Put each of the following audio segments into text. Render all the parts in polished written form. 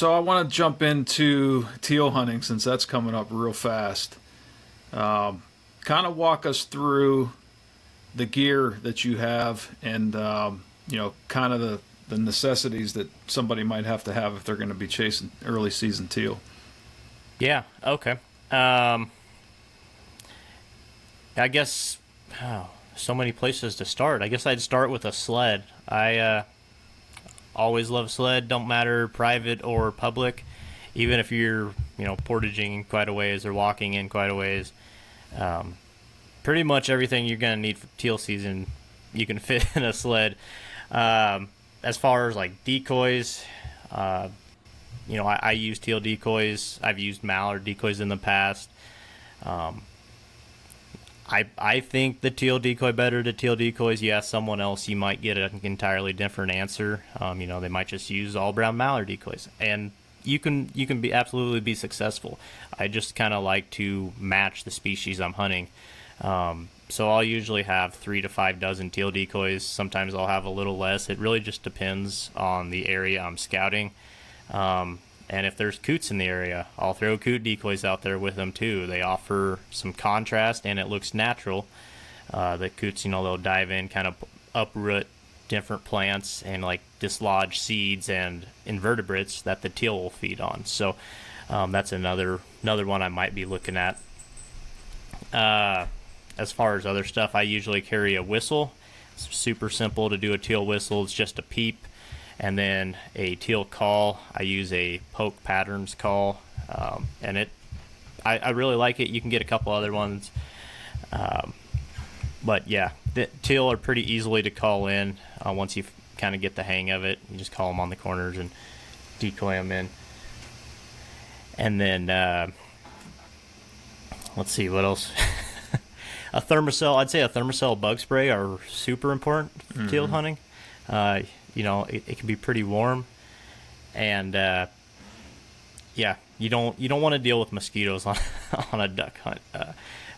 So I want to jump into teal hunting since that's coming up real fast. Kind of walk us through the gear that you have and, kind of the necessities that somebody might have to have if they're going to be chasing early season teal. Yeah, okay. I guess, so many places to start. I guess I'd start with a sled. I always love sled, don't matter private or public, even if you're, portaging quite a ways or walking in quite a ways. Pretty much everything you're going to need for teal season, you can fit in a sled. As far as like decoys, I use teal decoys. I've used mallard decoys in the past. I think the teal decoy better to teal decoys. You ask someone else, you might get an entirely different answer. They might just use all brown mallard decoys, and you can be absolutely be successful. I just kind of like to match the species I'm hunting. So I'll usually have 3 to 5 dozen teal decoys. Sometimes I'll have a little less. It really just depends on the area I'm scouting. And if there's coots in the area, I'll throw coot decoys out there with them too. They offer some contrast and it looks natural. The coots, they'll dive in, kind of uproot different plants and like dislodge seeds and invertebrates that the teal will feed on. So that's another one I might be looking at. As far as other stuff, I usually carry a whistle. It's super simple to do a teal whistle. It's just a peep. And then a teal call. I use a poke patterns call. And I really like it. You can get a couple other ones. But yeah, the teal are pretty easily to call in once you kind of get the hang of it. You just call them on the corners and decoy them in. And then, let's see, what else? A thermocell. I'd say a thermocell bug spray are super important for teal hunting. It can be pretty warm, and you don't want to deal with mosquitoes on a duck hunt.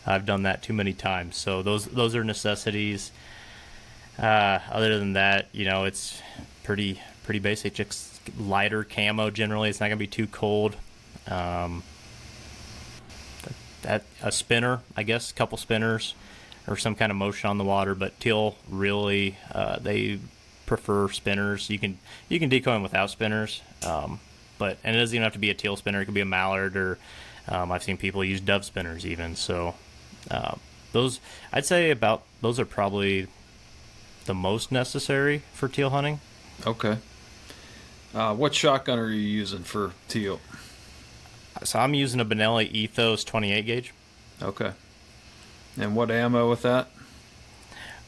I've done that too many times. So those are necessities. Other than that, it's pretty basic. Just lighter camo generally. It's not gonna be too cold. A spinner, I guess, a couple spinners, or some kind of motion on the water. But teal really they prefer spinners. You can decoy them without spinners, and it doesn't even have to be a teal spinner. It could be a mallard, or I've seen people use dove spinners even. So those, I'd say those are probably the most necessary for teal hunting. Okay. What shotgun are you using for teal? So I'm using a Benelli Ethos 28 gauge. Okay. And what ammo with that?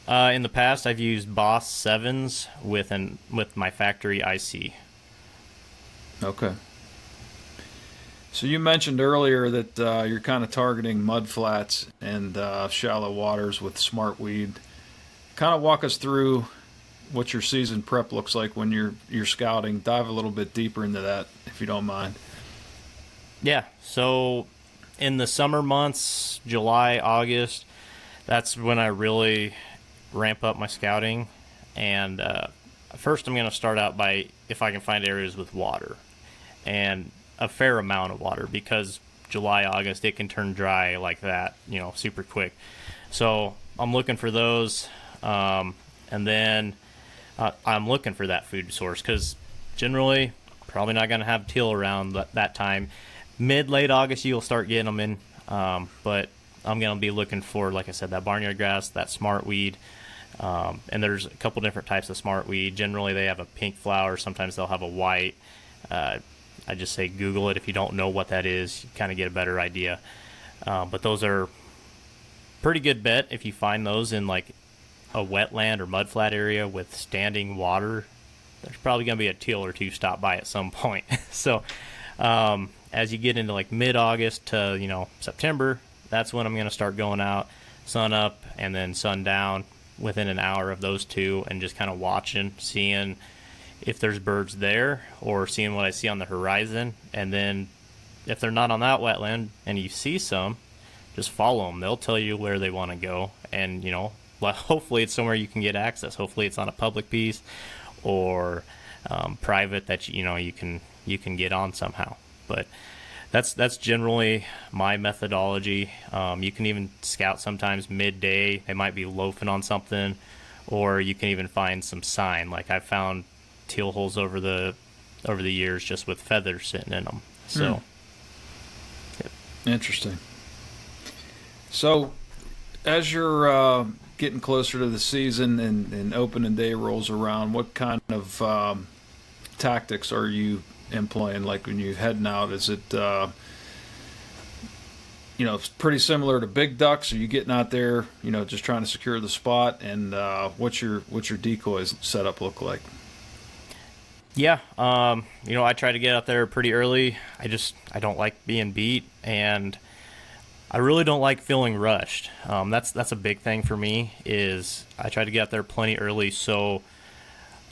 In the past, I've used Boss 7s with my factory IC. Okay. So you mentioned earlier that you're kind of targeting mud flats and shallow waters with smart weed. Kind of walk us through what your season prep looks like when you're scouting. Dive a little bit deeper into that, if you don't mind. Yeah. So in the summer months, July, August, that's when I really ramp up my scouting. And first I'm going to start out by if I can find areas with water, and a fair amount of water, because July, August, it can turn dry like that, super quick. So I'm looking for those. And then I'm looking for that food source, because generally probably not going to have teal around that time. Late August, you'll start getting them in. But I'm going to be looking for, like I said, that barnyard grass, that smart weed. And there's a couple different types of smart weed. Generally, they have a pink flower. Sometimes they'll have a white. I just say Google it if you don't know what that is. You kind of get a better idea. But those are pretty good bet if you find those in like a wetland or mudflat area with standing water. There's probably going to be a teal or two stop by at some point. So as you get into like mid-August to September, that's when I'm going to start going out, sun up and then sun down within an hour of those two, and just kind of watching, seeing if there's birds there or seeing what I see on the horizon. And then if they're not on that wetland and you see some, just follow them. They'll tell you where they want to go. And, hopefully it's somewhere you can get access. Hopefully it's on a public piece or private that, you can you can get on somehow. But that's generally my methodology. You can even scout sometimes midday. They might be loafing on something, or you can even find some sign. Like I've found teal holes over the years just with feathers sitting in them. So Interesting. So as you're getting closer to the season and opening day rolls around, what kind of tactics are you employing? Like when you're heading out, is it it's pretty similar to big ducks? Are you getting out there, just trying to secure the spot? And what's your decoys setup look like? Yeah, I try to get out there pretty early. I don't like being beat, and I really don't like feeling rushed. That's a big thing for me. Is I try to get out there plenty early, so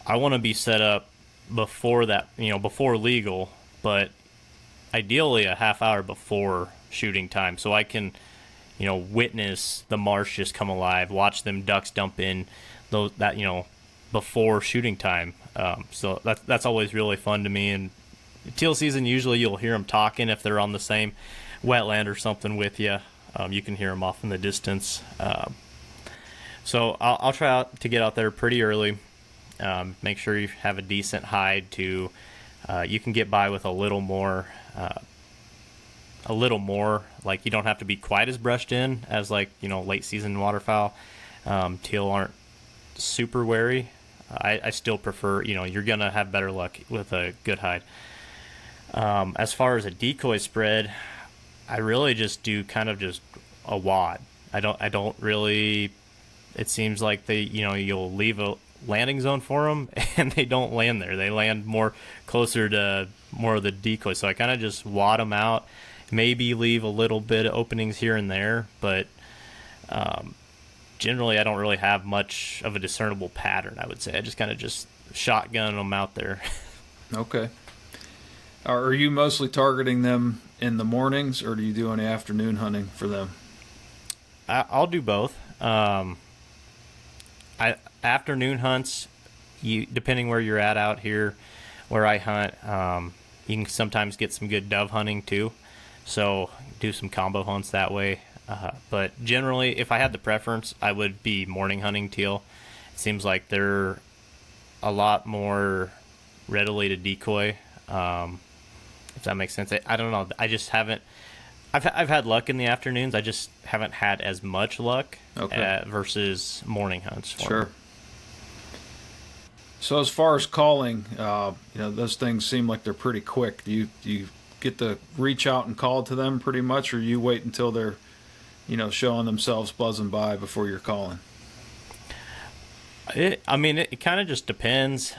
I want to be set up before that, before legal, but ideally a half hour before shooting time, so I can, witness the marsh just come alive, watch them ducks dump in before shooting time. So that's always really fun to me. And teal season, usually you'll hear them talking if they're on the same wetland or something with you. You can hear them off in the distance. So I'll try out to get out there pretty early. Make sure you have a decent hide to you can get by with a little more. Like you don't have to be quite as brushed in as late season waterfowl. Teal aren't super wary. I still prefer, you're gonna have better luck with a good hide. As far as a decoy spread, I really just do kind of just a wad. I don't really. It seems like you'll leave a landing zone for them, and they don't land there. They land more closer to more of the decoy. So I kind of just wad them out. Maybe leave a little bit of openings here and there, but generally I don't really have much of a discernible pattern, I would say. I just kind of just shotgun them out there. Okay. Are you mostly targeting them in the mornings, or do you do any afternoon hunting for them? I'll do both. Afternoon hunts, depending where you're at out here, where I hunt, you can sometimes get some good dove hunting too. So do some combo hunts that way. But generally, if I had the preference, I would be morning hunting teal. It seems like they're a lot more readily to decoy, if that makes sense. I don't know. I just haven't. I've had luck in the afternoons. I just haven't had as much luck versus morning hunts. Sure. So as far as calling, those things seem like they're pretty quick. Do you get to reach out and call to them pretty much, or you wait until they're, showing themselves buzzing by before you're calling? It kind of just depends.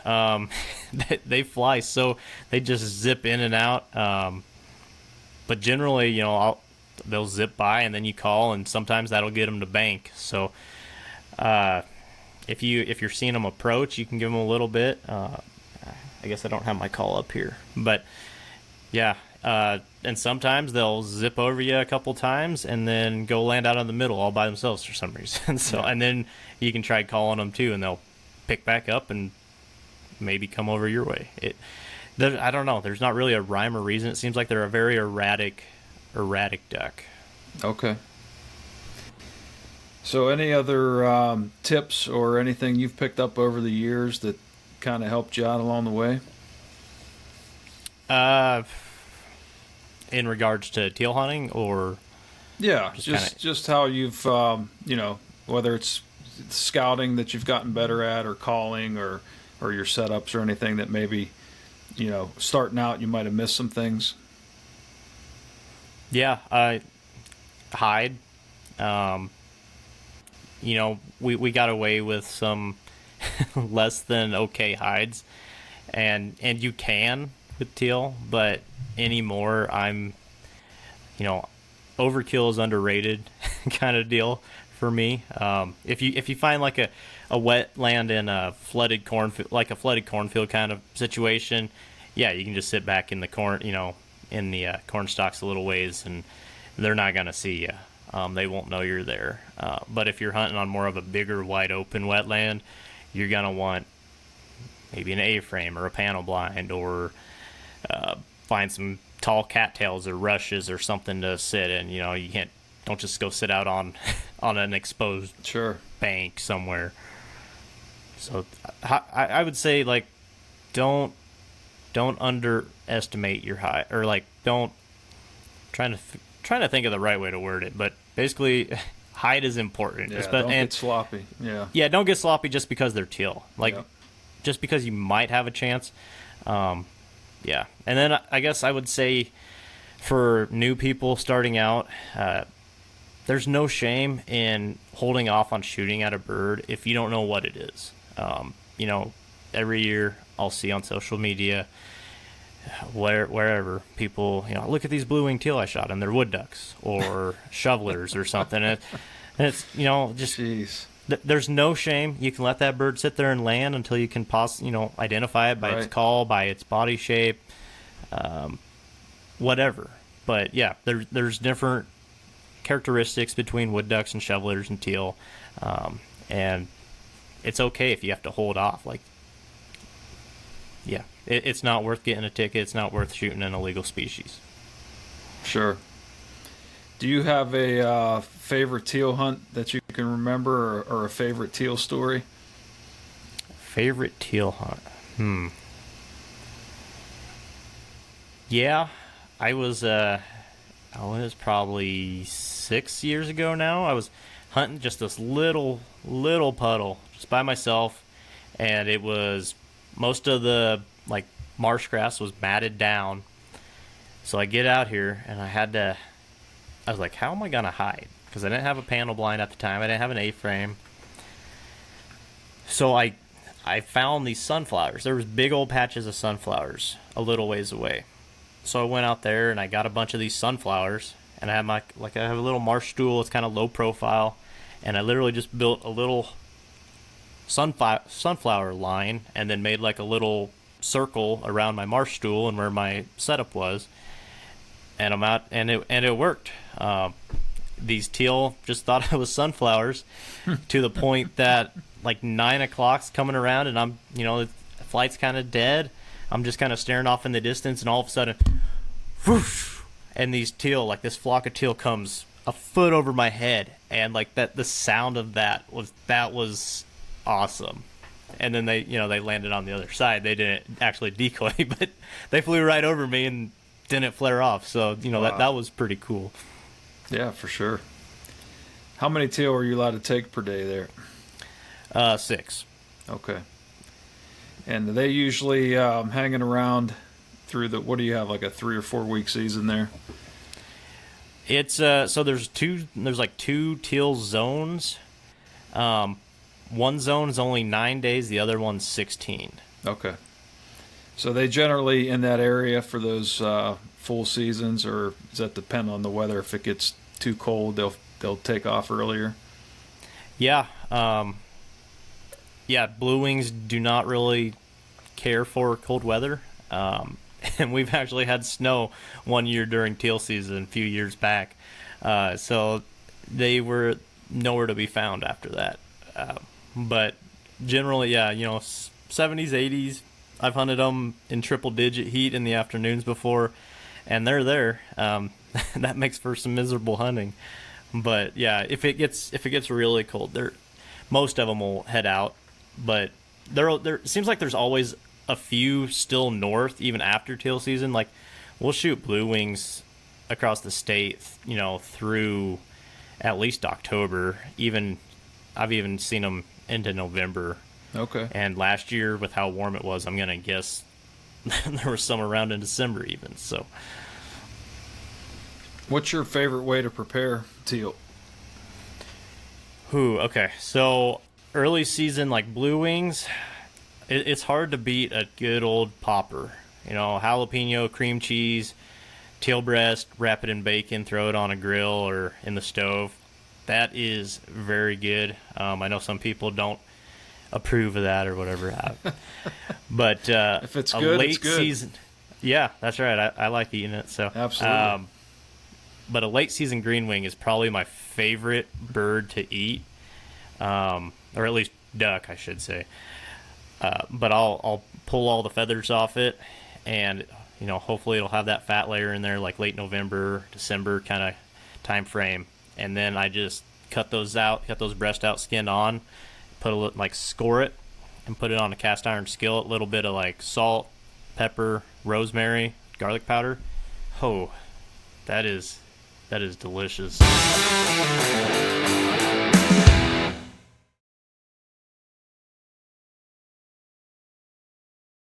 They fly, so they just zip in and out. But generally, they'll zip by, and then you call, and sometimes that'll get them to bank. So if you're seeing them approach, you can give them a little bit. I guess I don't have my call up here, but yeah. And sometimes they'll zip over you a couple times and then go land out in the middle all by themselves for some reason. And then you can try calling them too, and they'll pick back up and maybe come over your way. I don't know. There's not really a rhyme or reason. It seems like they're a very erratic duck. Okay. So any other tips or anything you've picked up over the years that kind of helped you out along the way? In regards to teal hunting, or just how you've whether it's scouting that you've gotten better at, or calling, or your setups, or anything that maybe starting out you might have missed some things. Yeah, hide. We got away with some less than okay hides, and you can with teal, but anymore I'm overkill is underrated kind of deal for me. If you find like a wetland in a flooded cornfield, like a flooded cornfield kind of situation, yeah, you can just sit back in the corn, in the corn stalks a little ways, and they're not gonna see you. They won't know you're there. But if you're hunting on more of a bigger, wide open wetland, you're gonna want maybe an A-frame or a panel blind, or find some tall cattails or rushes or something to sit in. You know, don't just go sit out on an exposed bank somewhere. So I would say, like, don't underestimate your height, or like don't trying to think of the right way to word it, but basically height is important. Yeah, don't get sloppy. Yeah, don't get sloppy just because they're teal. Like, just because you might have a chance. Yeah, and then I guess I would say for new people starting out, there's no shame in holding off on shooting at a bird if you don't know what it is. You know, every year I'll see on social media, wherever, people, you know, look at these blue-winged teal I shot, and they're wood ducks or shovelers or something. And it's, you know, just there's no shame. You can let that bird sit there and land until you can identify it by its call, by its body shape, whatever. But yeah, there's different characteristics between wood ducks and shovelers and teal, and it's okay if you have to hold off. Like, yeah, it's not worth getting a ticket. It's not worth shooting an illegal species. Sure. Do you have a favorite teal hunt that you can remember, or a favorite teal story? Favorite teal hunt? Yeah, I was probably 6 years ago now. I was hunting just this little puddle just by myself, and it was, most of the like marsh grass was matted down. So I get out here, and I was like, how am I gonna hide? Because I didn't have a panel blind at the time. I didn't have an A-frame. So I found these sunflowers. There was big old patches of sunflowers a little ways away. So I went out there and I got a bunch of these sunflowers, and I have I have a little marsh stool. It's kind of low profile, and I literally just built a little sunflower line, and then made like a little circle around my marsh stool and where my setup was. And I'm out, and it worked. These teal just thought I was sunflowers, to the point that like 9 o'clock's coming around, and I'm, the flight's kind of dead. I'm just kind of staring off in the distance, and all of a sudden, whoosh, and these teal, like this flock of teal, comes a foot over my head, and like that, the sound of that was awesome. And then they landed on the other side. They didn't actually decoy, but they flew right over me and didn't flare off. So wow. that was pretty cool. Yeah, for sure. How many teal are you allowed to take per day there? 6. Okay. And they usually hanging around through what do you have, like a 3 or 4 week season there? It's so there's like 2 teal zones. One zone is only 9 days, the other one's 16. Okay. So they generally in that area for those full seasons, or does that depend on the weather? If it gets too cold, they'll take off earlier. Yeah. Yeah, blue wings do not really care for cold weather. And we've actually had snow one year during teal season a few years back. So they were nowhere to be found after that. But generally, yeah, 70s, 80s, I've hunted them in triple-digit heat in the afternoons before, and they're there. That makes for some miserable hunting. But yeah, if it gets really cold, most of them will head out. But there it seems like there's always a few still north, even after teal season. Like, we'll shoot blue wings across the state, through at least October. I've even seen them into November. Okay. And last year, with how warm it was, I'm gonna guess there was some around in December even. So, what's your favorite way to prepare teal? Okay. So early season, like blue wings, it's hard to beat a good old popper. Jalapeno, cream cheese, teal breast, wrap it in bacon, throw it on a grill or in the stove. That is very good. I know some people don't approve of that or whatever. But if it's good, late it's good. Season, yeah, that's right. I like eating it. So absolutely. But a late season green wing is probably my favorite bird to eat, or at least duck, I should say. But I'll pull all the feathers off it, and hopefully it'll have that fat layer in there like late November, December kind of time frame. And then I just cut those breast out, skinned on, put a little, like score it and put it on a cast iron skillet, a little bit of like salt, pepper, rosemary, garlic powder. Oh, that is delicious.